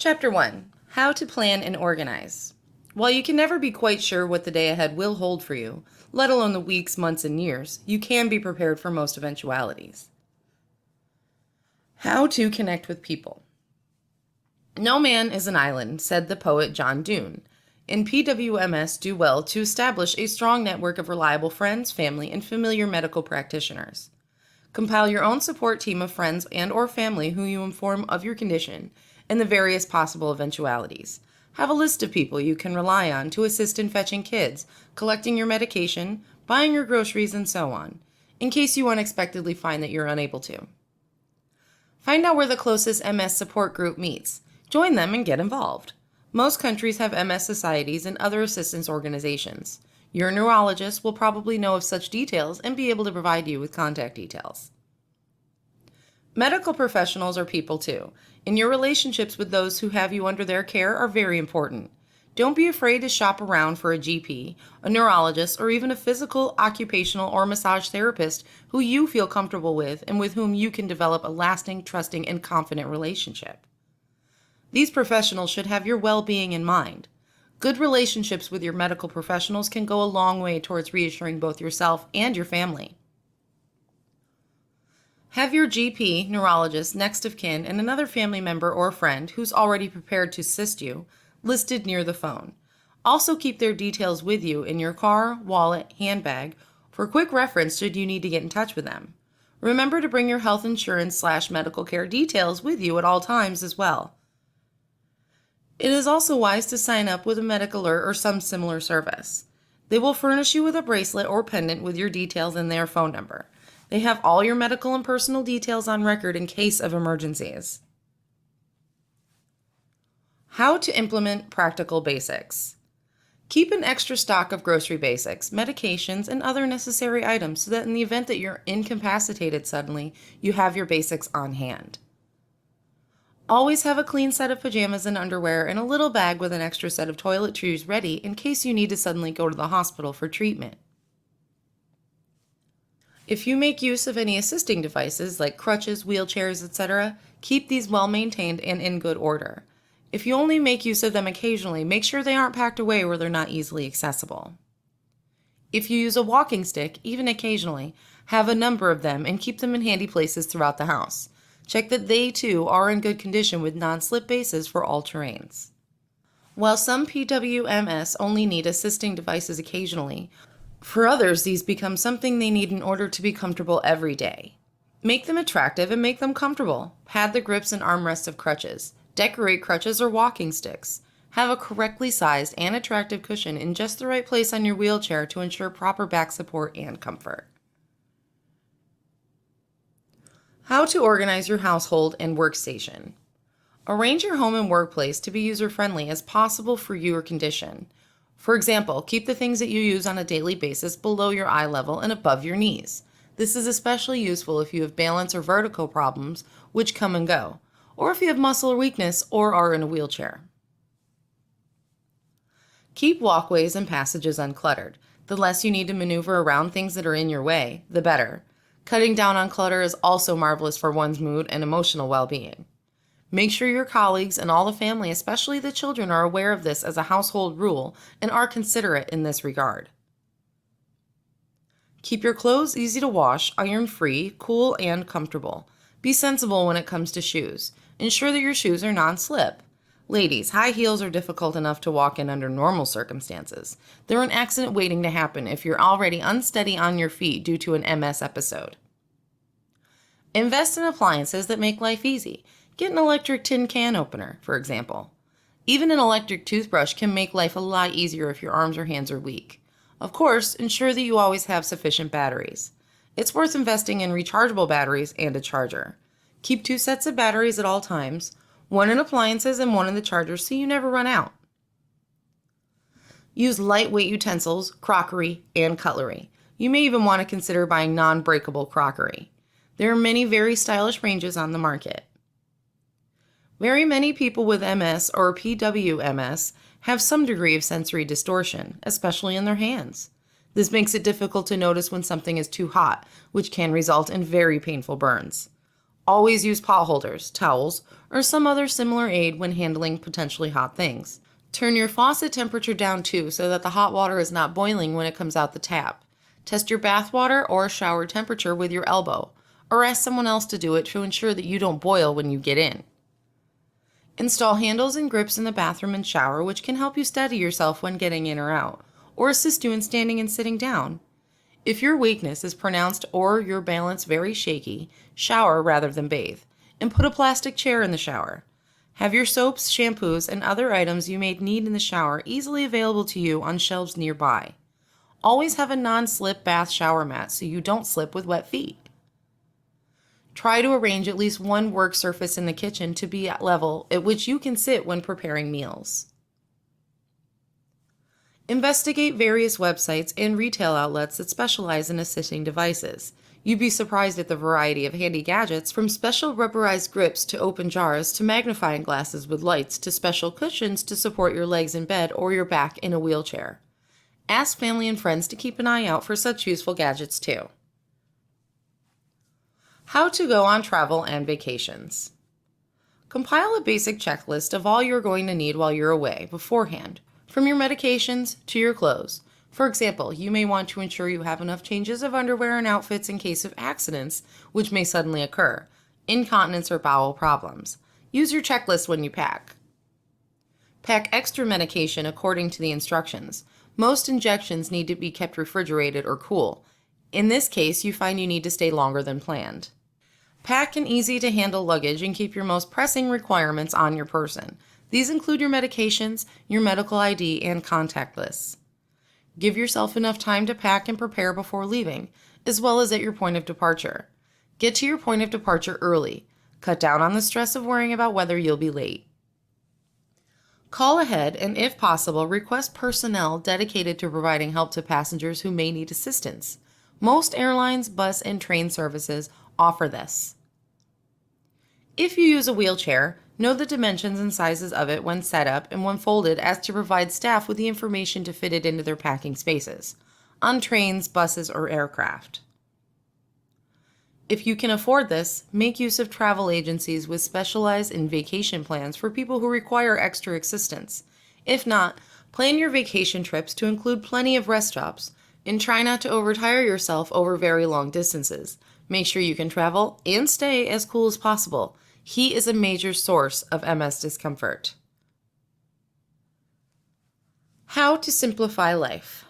Chapter 1. How to Plan and Organize. While you can never be quite sure what the day ahead will hold for you, let alone the weeks, months, and years, you can be prepared for most eventualities. How to connect with people. No man is an island, said the poet John Donne. In PWMS, do well to establish a strong network of reliable friends, family, and familiar medical practitioners. Compile your own support team of friends and or family who you inform of your condition and the various possible eventualities. Have a list of people you can rely on to assist in fetching kids, collecting your medication, buying your groceries, and so on, in case you unexpectedly find that you're unable to. Find out where the closest MS support group meets. Join them and get involved. Most countries have MS societies and other assistance organizations. Your neurologist will probably know of such details and be able to provide you with contact details. Medical professionals are people too, and your relationships with those who have you under their care are very important. Don't be afraid to shop around for a GP, a neurologist, or even a physical, occupational, or massage therapist who you feel comfortable with and with whom you can develop a lasting, trusting, and confident relationship. These professionals should have your well-being in mind. Good relationships with your medical professionals can go a long way towards reassuring both yourself and your family. Have your GP, neurologist, next of kin, and another family member or friend who's already prepared to assist you listed near the phone. Also keep their details with you in your car, wallet, handbag for quick reference should you need to get in touch with them. Remember to bring your health insurance/medical care details with you at all times as well. It is also wise to sign up with a Medical Alert or some similar service. They will furnish you with a bracelet or pendant with your details and their phone number. They have all your medical and personal details on record in case of emergencies. How to implement practical basics. Keep an extra stock of grocery basics, medications, and other necessary items so that in the event that you're incapacitated suddenly, you have your basics on hand. Always have a clean set of pajamas and underwear and a little bag with an extra set of toiletries ready in case you need to suddenly go to the hospital for treatment. If you make use of any assisting devices like crutches, wheelchairs, etc., keep these well maintained and in good order. If you only make use of them occasionally, make sure they aren't packed away where they're not easily accessible. If you use a walking stick, even occasionally, have a number of them and keep them in handy places throughout the house. Check that they too are in good condition with non-slip bases for all terrains. While some PWMS only need assisting devices occasionally, for others, these become something they need in order to be comfortable every day. Make them attractive and make them comfortable. Pad the grips and armrests of crutches. Decorate crutches or walking sticks. Have a correctly sized and attractive cushion in just the right place on your wheelchair to ensure proper back support and comfort. How to organize your household and workstation. Arrange your home and workplace to be user-friendly as possible for your condition. For example, keep the things that you use on a daily basis below your eye level and above your knees. This is especially useful if you have balance or vertigo problems, which come and go, or if you have muscle weakness or are in a wheelchair. Keep walkways and passages uncluttered. The less you need to maneuver around things that are in your way, the better. Cutting down on clutter is also marvelous for one's mood and emotional well-being. Make sure your colleagues and all the family, especially the children, are aware of this as a household rule and are considerate in this regard. Keep your clothes easy to wash, iron-free, cool, and comfortable. Be sensible when it comes to shoes. Ensure that your shoes are non-slip. Ladies, high heels are difficult enough to walk in under normal circumstances. They're an accident waiting to happen if you're already unsteady on your feet due to an MS episode. Invest in appliances that make life easy. Get an electric tin can opener, for example. Even an electric toothbrush can make life a lot easier if your arms or hands are weak. Of course, ensure that you always have sufficient batteries. It's worth investing in rechargeable batteries and a charger. Keep 2 sets of batteries at all times, one in appliances and one in the charger so you never run out. Use lightweight utensils, crockery, and cutlery. You may even want to consider buying non-breakable crockery. There are many very stylish ranges on the market. Very many people with MS or PWMS have some degree of sensory distortion, especially in their hands. This makes it difficult to notice when something is too hot, which can result in very painful burns. Always use pot holders, towels, or some other similar aid when handling potentially hot things. Turn your faucet temperature down too so that the hot water is not boiling when it comes out the tap. Test your bath water or shower temperature with your elbow, or ask someone else to do it to ensure that you don't boil when you get in. Install handles and grips in the bathroom and shower, which can help you steady yourself when getting in or out, or assist you in standing and sitting down. If your weakness is pronounced or your balance very shaky, shower rather than bathe, and put a plastic chair in the shower. Have your soaps, shampoos, and other items you may need in the shower easily available to you on shelves nearby. Always have a non-slip bath shower mat so you don't slip with wet feet. Try to arrange at least one work surface in the kitchen to be at level at which you can sit when preparing meals. Investigate various websites and retail outlets that specialize in assisting devices. You'd be surprised at the variety of handy gadgets, from special rubberized grips to open jars to magnifying glasses with lights to special cushions to support your legs in bed or your back in a wheelchair. Ask family and friends to keep an eye out for such useful gadgets too. How to go on travel and vacations. Compile a basic checklist of all you're going to need while you're away beforehand, from your medications to your clothes. For example, you may want to ensure you have enough changes of underwear and outfits in case of accidents, which may suddenly occur, incontinence or bowel problems. Use your checklist when you pack. Pack extra medication according to the instructions. Most injections need to be kept refrigerated or cool. In this case, you find you need to stay longer than planned. Pack an easy-to-handle luggage and keep your most pressing requirements on your person. These include your medications, your medical ID, and contact lists. Give yourself enough time to pack and prepare before leaving, as well as at your point of departure. Get to your point of departure early. Cut down on the stress of worrying about whether you'll be late. Call ahead and, if possible, request personnel dedicated to providing help to passengers who may need assistance. Most airlines, bus, and train services offer this. If you use a wheelchair, know the dimensions and sizes of it when set up and when folded as to provide staff with the information to fit it into their packing spaces, on trains, buses, or aircraft. If you can afford this, make use of travel agencies with specialized in vacation plans for people who require extra assistance. If not, plan your vacation trips to include plenty of rest stops, and try not to overtire yourself over very long distances. Make sure you can travel and stay as cool as possible. Heat is a major source of MS discomfort. How to simplify life.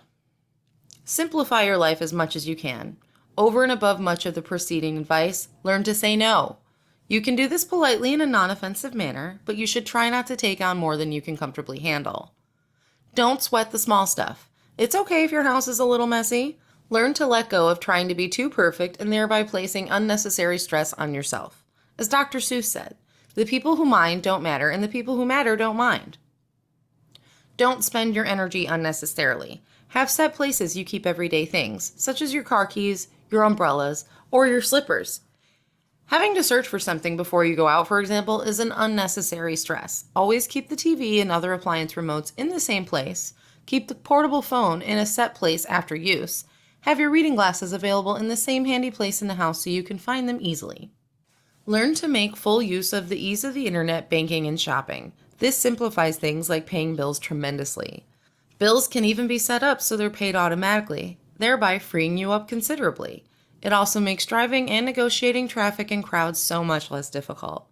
Simplify your life as much as you can. Over and above much of the preceding advice, learn to say no. You can do this politely in a non-offensive manner, but you should try not to take on more than you can comfortably handle. Don't sweat the small stuff. It's okay if your house is a little messy. Learn to let go of trying to be too perfect and thereby placing unnecessary stress on yourself. As Dr. Seuss said, the people who mind don't matter and the people who matter don't mind. Don't spend your energy unnecessarily. Have set places you keep everyday things, such as your car keys, your umbrellas, or your slippers. Having to search for something before you go out, for example, is an unnecessary stress. Always keep the TV and other appliance remotes in the same place. Keep the portable phone in a set place after use. Have your reading glasses available in the same handy place in the house so you can find them easily. Learn to make full use of the ease of the internet, banking, and shopping. This simplifies things like paying bills tremendously. Bills can even be set up so they're paid automatically, thereby freeing you up considerably. It also makes driving and negotiating traffic and crowds so much less difficult.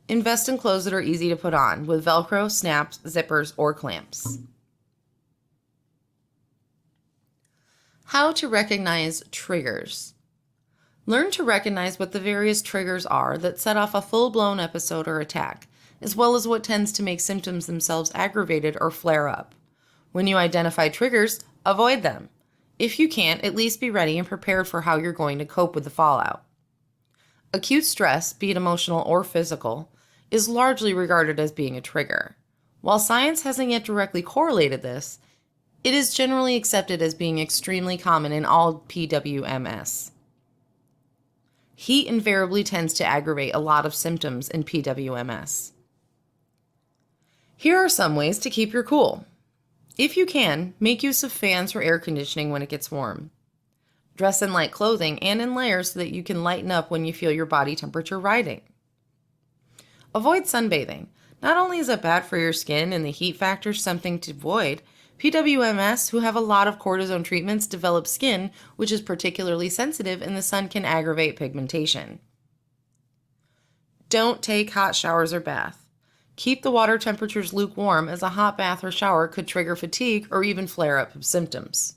Invest in clothes that are easy to put on, with Velcro, snaps, zippers, or clamps. How to recognize triggers. Learn to recognize what the various triggers are that set off a full-blown episode or attack, as well as what tends to make symptoms themselves aggravated or flare up. When you identify triggers, avoid them. If you can't, at least be ready and prepared for how you're going to cope with the fallout. Acute stress, be it emotional or physical, is largely regarded as being a trigger. While science hasn't yet directly correlated this, it is generally accepted as being extremely common in all PWMS. Heat invariably tends to aggravate a lot of symptoms in PWMS. Here are some ways to keep your cool. If you can, make use of fans or air conditioning when it gets warm. Dress in light clothing and in layers so that you can lighten up when you feel your body temperature rising. Avoid sunbathing. Not only is it bad for your skin and the heat factor something to avoid, PWMS who have a lot of cortisone treatments develop skin which is particularly sensitive and the sun can aggravate pigmentation. Don't take hot showers or bath. Keep the water temperatures lukewarm as a hot bath or shower could trigger fatigue or even flare up symptoms.